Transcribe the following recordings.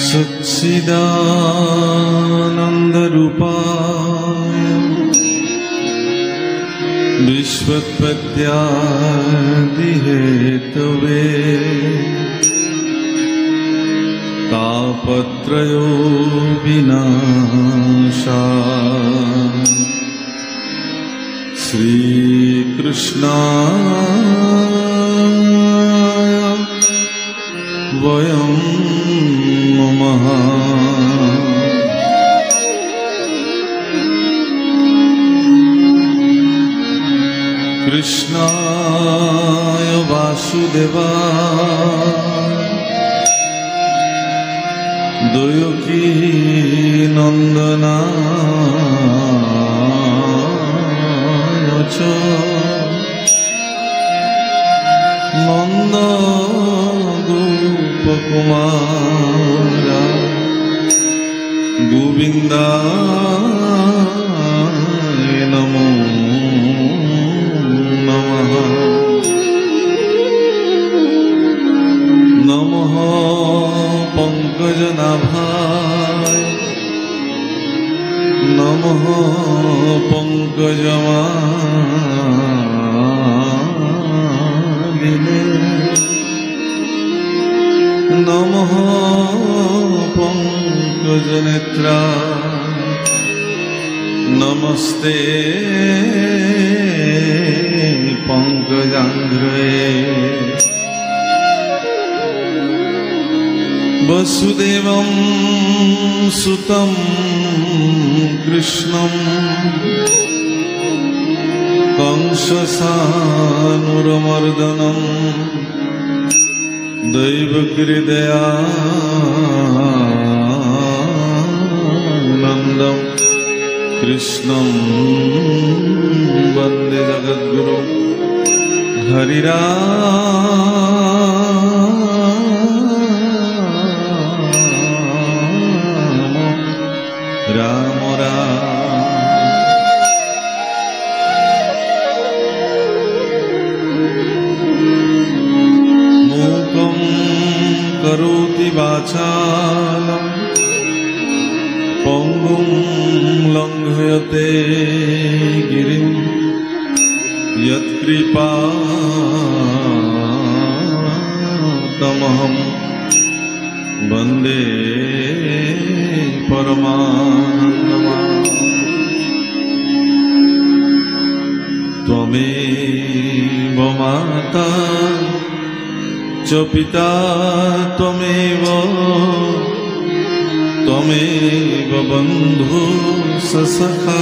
सच्चिदानन्दरूपाय विश्वोत्पत्त्यादिहेतवे तापत्रयो विनाशाय श्रीकृष्णाय वयं नमः। कृष्णाय वासुदेवाय देवकी नन्दनाय च नन्द गोपकुमाराय गोविन्दाय नमो नमः। नमः पंकजनाभाय नमः पंकजमालिने नमः पंकजनेत्राय नमस्ते पंकजांघ्रे। वसुदेवं सुतं कृष्णं कंससानुरमर्दनं दैवकृदयानन्दं कृष्णं वन्दे जगद्गुरुं। राम मूकं करोति वाचालं पङ्गुं लङ्घयते गिरिं यत्कृपातमहं वन्दे परमानन्दमाधवं। त्वमेव माता च पिता त्वमेव त्वमेव बन्धु सखा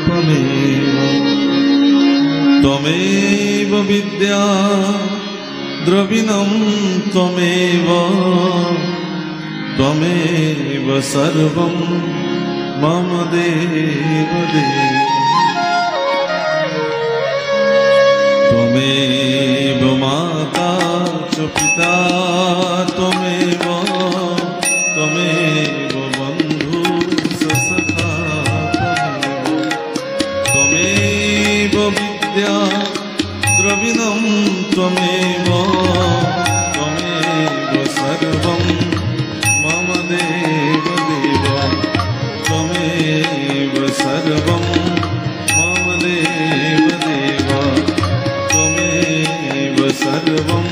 त्वमेव त्वमेव विद्या द्रविणं त्वमेव त्वमेव सर्वं मम देवदेव। त्वमेव माता च पिता त्वमेव त्वमेव बन्धु सखा त्वमेव विद्या द्रविणं त्वमेव त्वमेव सर्वं मम देवदेव। त्वमेव सर्वं मम देवदेव त्वमेव सर्वं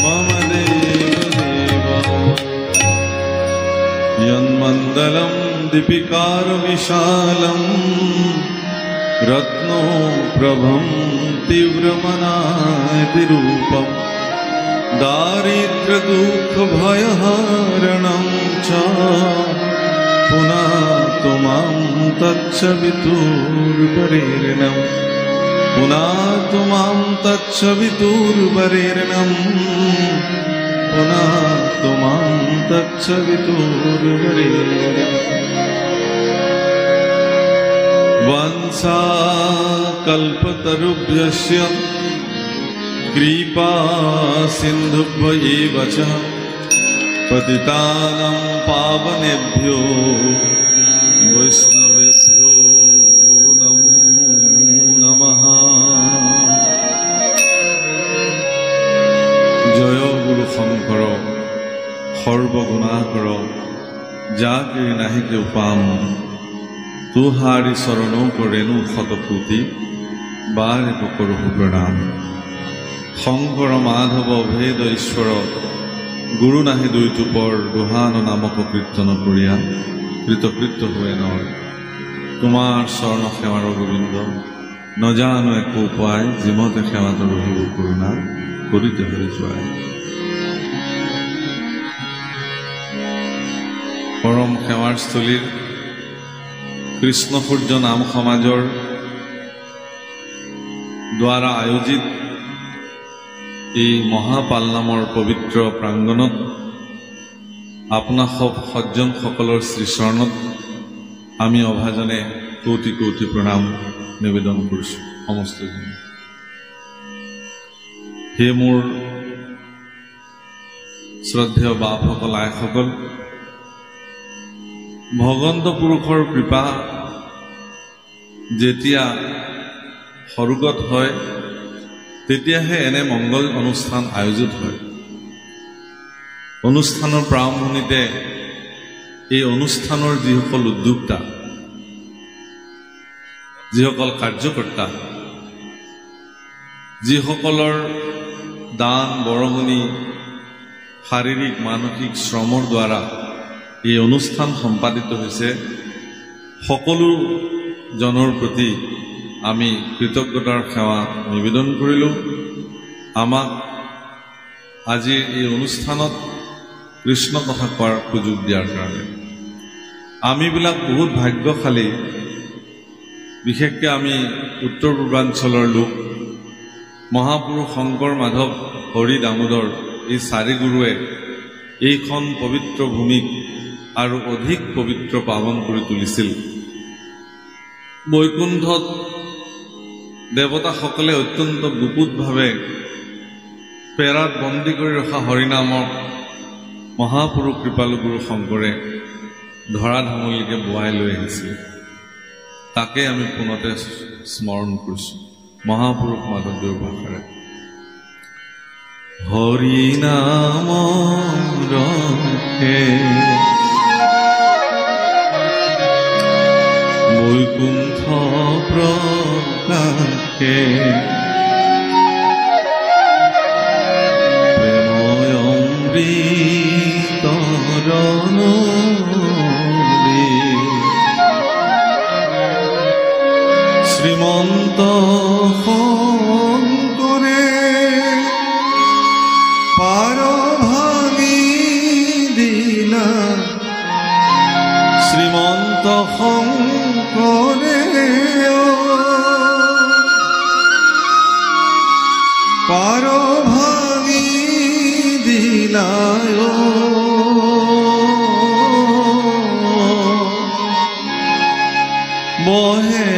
मम देवदेव। यन्मण्डलं दीपिकारविशालं रत्नो प्रभं तीव्रमनादिरूपं दारिद्र्यदुःखभयहरणं च पुनातु मां तच्छवितुर्वरेण्यं पुनातु मां तच्छवितुर्वरेण्यं पुनातु मां तच्छवितुर्वरेण्यम्। वंशाकल्पतरुभ्यश्च कृपा सिन्धुभ्यैव च पतितानां पावनेभ्यो वैष्णवेभ्यो नमो नमः। जय गुरु शंकर সর্বগুণাকর যা কেৰি নাহিকে উপাম তুহাৰি চৰণ কৰেণু শতপুতি বাৰে কৰো প্ৰণাম শংকৰ মাধৱ ভেদ ঈশ্বৰ গুৰু নাহি দুই টুপৰ দুহান নামক কীৰ্তন কৰিয়া কৃতকৃত্য হয়ে নয় তোমাৰ চৰণ সেৱাৰ গোবিন্দ নজানো একো উপায় যিমতে সেৱাত ৰহিব কৰোণা কৰিতে হৰি যোৱাই পৰম সেৱাৰ স্থলীৰ কৃষ্ণ সূৰ্য নাম সমাজৰ দ্বাৰা আয়োজিত এই মহাপাল নামৰ পবিত্ৰ প্ৰাংগণত আপোনা সজ্জনসকলৰ শ্ৰীচৰণত আমি অভাজনে কোটি কোটি প্ৰণাম নিবেদন কৰিছোঁ সমস্তজনে হে মোৰ শ্ৰদ্ধেয় বাপসকল আইসকল ভগৱন্ত পুৰুষৰ কৃপা যেতিয়া সৰুগত হয় তেতিয়াহে এনে মংগল অনুষ্ঠান আয়োজিত হয় অনুষ্ঠানৰ প্ৰাৰম্ভণিতে এই অনুষ্ঠানৰ যিসকল উদ্যোক্তা যিসকল কাৰ্যকৰ্তা যিসকলৰ দান বৰঙণি শাৰীৰিক মানসিক শ্ৰমৰ দ্বাৰা এই অনুষ্ঠান সম্পাদিত হৈছে সকলো জনৰ প্ৰতি আমি কৃতজ্ঞতাৰ সেৱা নিবেদন কৰিলোঁ আমাক আজিৰ এই অনুষ্ঠানত কৃষ্ণ কথা কোৱাৰ সুযোগ দিয়াৰ কাৰণে আমিবিলাক বহুত ভাগ্যশালী বিশেষকৈ আমি উত্তৰ পূৰ্বাঞ্চলৰ লোক মহাপুৰুষ শংকৰ মাধৱ হৰি দামোদৰ এই চাৰি গুৰুৱে এইখন পবিত্ৰ ভূমিক আৰু অধিক পবিত্ৰ পাৱন কৰি তুলিছিল বৈকুণ্ঠত দেৱতাসকলে অত্যন্ত গুপুতভাৱে পেৰাত বন্দী কৰি ৰখা হৰিনামক মহাপুৰুষ কৃপালু গুৰু শংকৰে ধৰাধামলৈকে বোৱাই লৈ আহিছিল তাকে আমি পুনতে স্মৰণ কৰিছোঁ মহাপুৰুষ মাধৱদেৱৰ ভাষাৰে হৰিনাম ৰখে বৈকুণ্ঠ প্ৰকাশে প্ৰেময় অমৃত ৰণবী শ্ৰীমন্ত শংকৰে পাৰ ভাঙি দিলা শ্ৰীমন্ত শংকৰে পাৰ ভাঙি দিলা বহে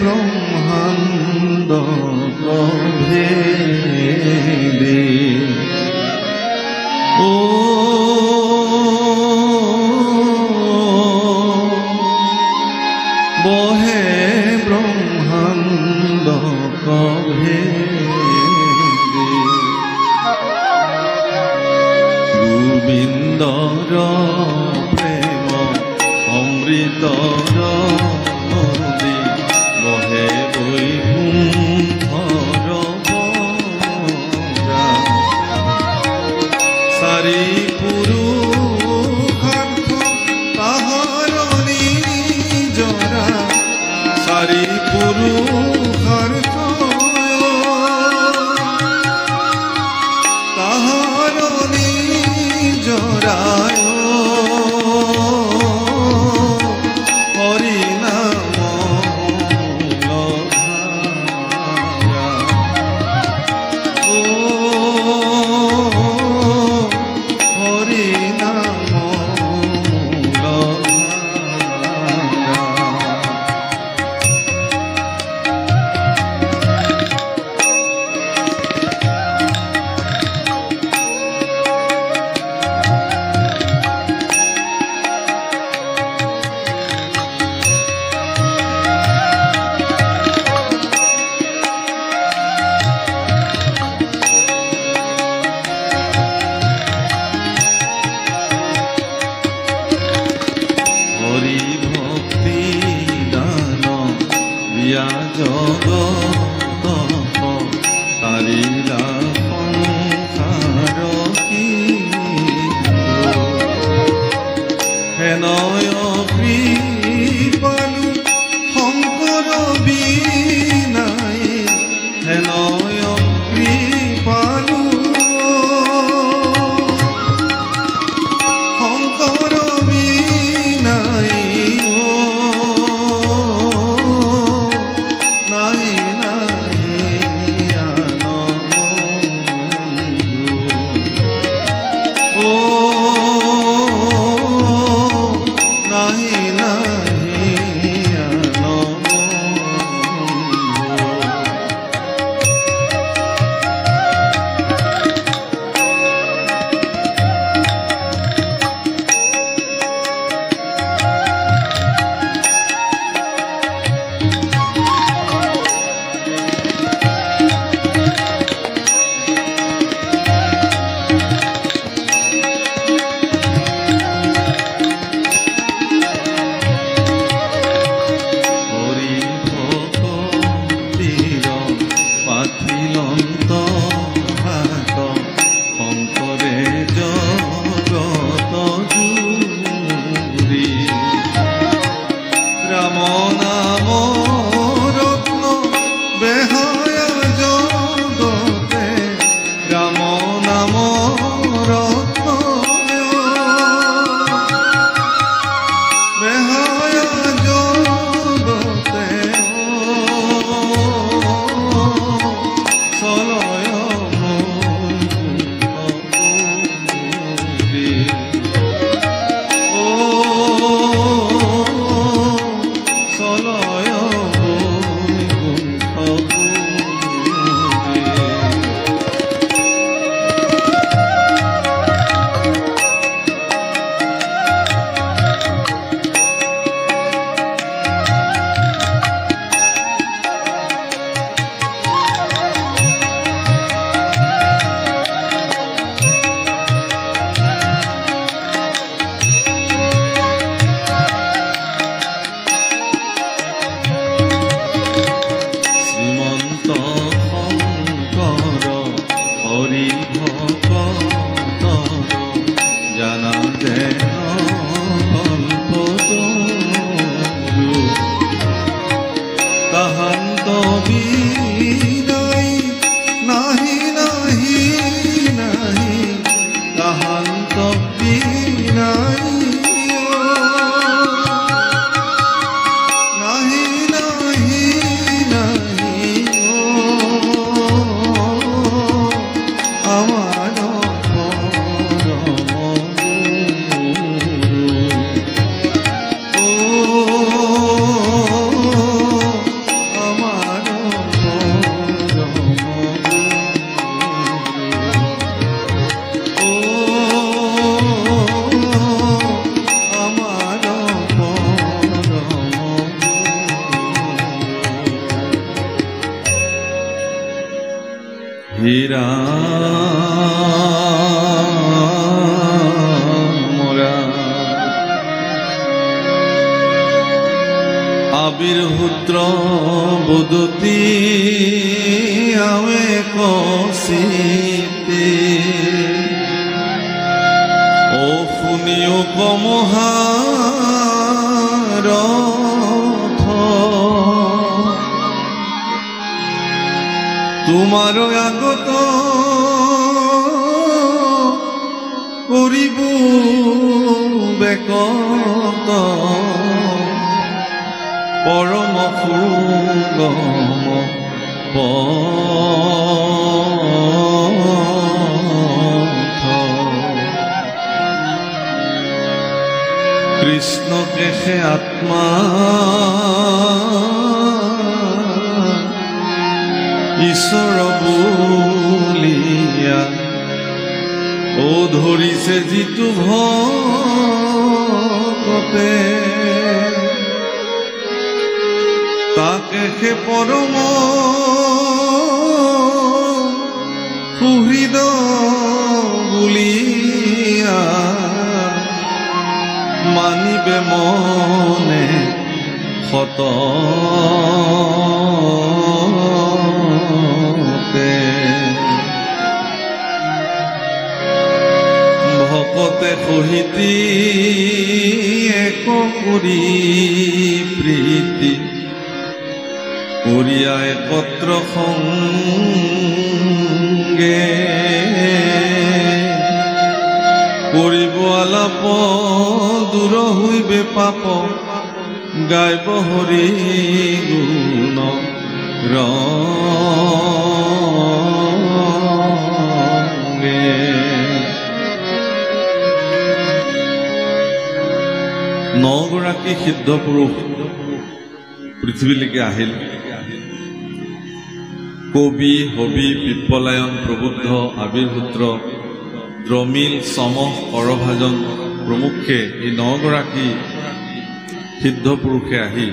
ব্ৰহ্মাণ্ড ভেদে বহে ব্ৰহ্মাণ্ড ভেদে গোবিন্দৰ প্ৰেম অমৃতৰ নদী বহে বৈকুণ্ঠৰ বৰা চাৰি পুৰুষাৰ্থ তাহাৰ নিজৰা চাৰি পুৰুষাৰ্থ তাহাৰ নিজৰা তাহান্ত বিনাই নাহি নাহি নাহি তাহান্ত বিনাই নাহি নাহি নাহি আমার হীরা মোরা আবির্ভূত্র বদতি আওয়ে কসিতে ও শুনিও কমহার তোমার আগত করিব বেকত পৰম সুগম পথ কৃষ্ণ কেশে আত্মা ঈশ্বৰ বুলিয়া ও ধৰিছে যিটো ভকতে তাকে সে পৰম সুহৃদ বুলিয়া মানিবে মনে সত ভকতে সহিতি এক কৰি প্ৰীতি কৰিয়া একত্ৰ সংগে কৰিব আলাপ দূৰ হইবে পাপ গাইব হৰি গুণ ৰঙে নগৰাকী সিদ্ধ পুৰুষ পৃথিৱীলৈকে আহিল কবি হবি পিপ্পলায়ন প্ৰবুদ্ধ আবিৰ্ভূত্ৰ দ্ৰমিল সমহ কৰভাজন প্ৰমুখ্যে এই নগৰাকী সিদ্ধ পুৰুষে আহি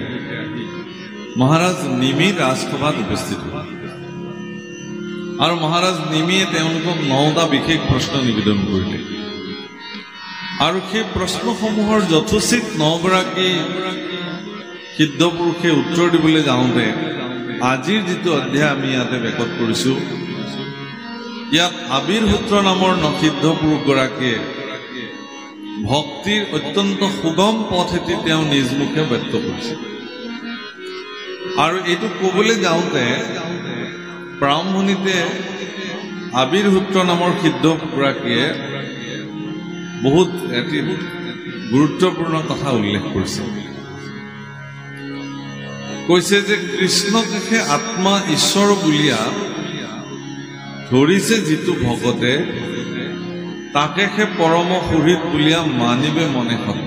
মহাৰাজ নিমিৰ ৰাজসভাত উপস্থিত হ'ল আৰু মহাৰাজ নিমিয়ে তেওঁলোকক 9টা বিশেষ প্ৰশ্ন নিবেদন কৰিলে আৰু সেই প্ৰশ্নসমূহৰ যথোচিত 9গৰাকী সিদ্ধ পুৰুষে উত্তৰ দিবলৈ যাওঁতে আজিৰ যিটো অধ্যায় আমি ইয়াতে ৰেকৰ্ড কৰিছোঁ ইয়াত আবিৰ্ভূত্ৰ নামৰ সিদ্ধ পুৰুষগৰাকীয়ে ভক্তিৰ অত্যন্ত সুগম পথ এটি তেওঁ নিজ মুখে ব্যক্ত কৰিছে আৰু এইটো ক'বলৈ যাওঁতে প্ৰাৰম্ভণিতে আবিৰ্ভূত্ৰ নামৰ সিদ্ধগৰাকীয়ে বহুত এটি গুৰুত্বপূৰ্ণ কথা উল্লেখ কৰিছে কৈছে যে কৃষ্ণকে আত্মা ঈশ্বৰ বুলিয়া ধৰিছে যিটো ভকতে তাকে সে পৰম সুহৃদ বুলিয়া মানিবে মনে সত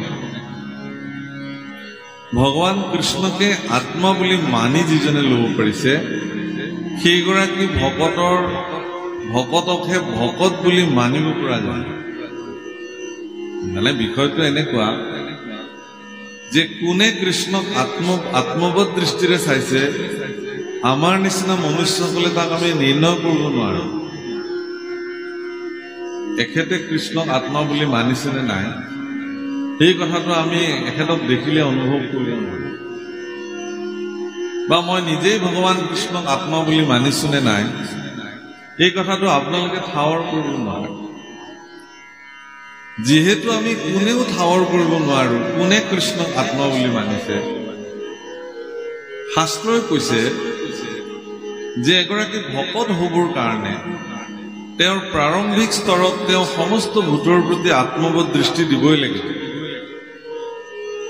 ভগৱান কৃষ্ণকে আত্মা বুলি মানি যিজনে ল'ব পাৰিছে সেইগৰাকী ভকতকহে ভকত বুলি মানিব পৰা যায় মানে বিষয়টো এনেকুৱা যে কোনে কৃষ্ণক আত্মবোধ দৃষ্টিৰে চাইছে আমাৰ নিচিনা মনুষ্যসকলে তাক আমি নিৰ্ণয় কৰিব নোৱাৰো এখেতে কৃষ্ণক আত্মা বুলি মানিছেনে নাই এই কথাটো আমি এখেতক দেখিলে অনুভৱ কৰিব নোৱাৰো বা মই নিজেই ভগৱান কৃষ্ণক আত্মা বুলি মানিছোনে নাই এই কথাটো আপোনালোকে ঠাৱৰ কৰিব নোৱাৰে যিহেতু আমি কোনেও ঠাৱৰ কৰিব নোৱাৰো কোনে কৃষ্ণক আত্মা বুলি মানিছে শাস্ত্ৰই কৈছে যে এগৰাকী ভকত হ'বৰ কাৰণে তেওঁৰ প্ৰাৰম্ভিক স্তৰত তেওঁ সমস্ত ভূতৰ প্ৰতি আত্মবোধ দৃষ্টি দিবই লাগিব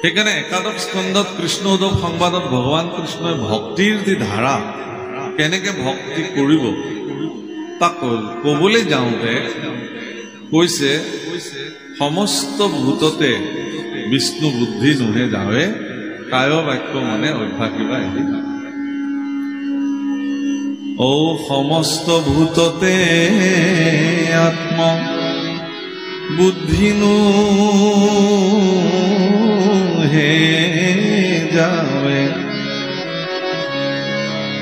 সেইকাৰণে একাদশ স্কন্ধত কৃষ্ণ উদ্ধৱ সংবাদত ভগৱান কৃষ্ণই ভক্তিৰ যি ধাৰা কেনেকে ভক্তি কৰিব তাক ক'বলৈ যাওঁতে কৈছে সমস্ত ভূততে বিষ্ণু বুদ্ধি নুহে যাৱে কায় বাক্য মনে অভ্যাসিবা এৰি ও সমস্ত ভূততে আত্ম বুদ্ধি নুহে যাৱে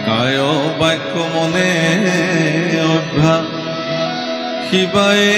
কায় বাক্য মনে অভ্যাস শিবায়ে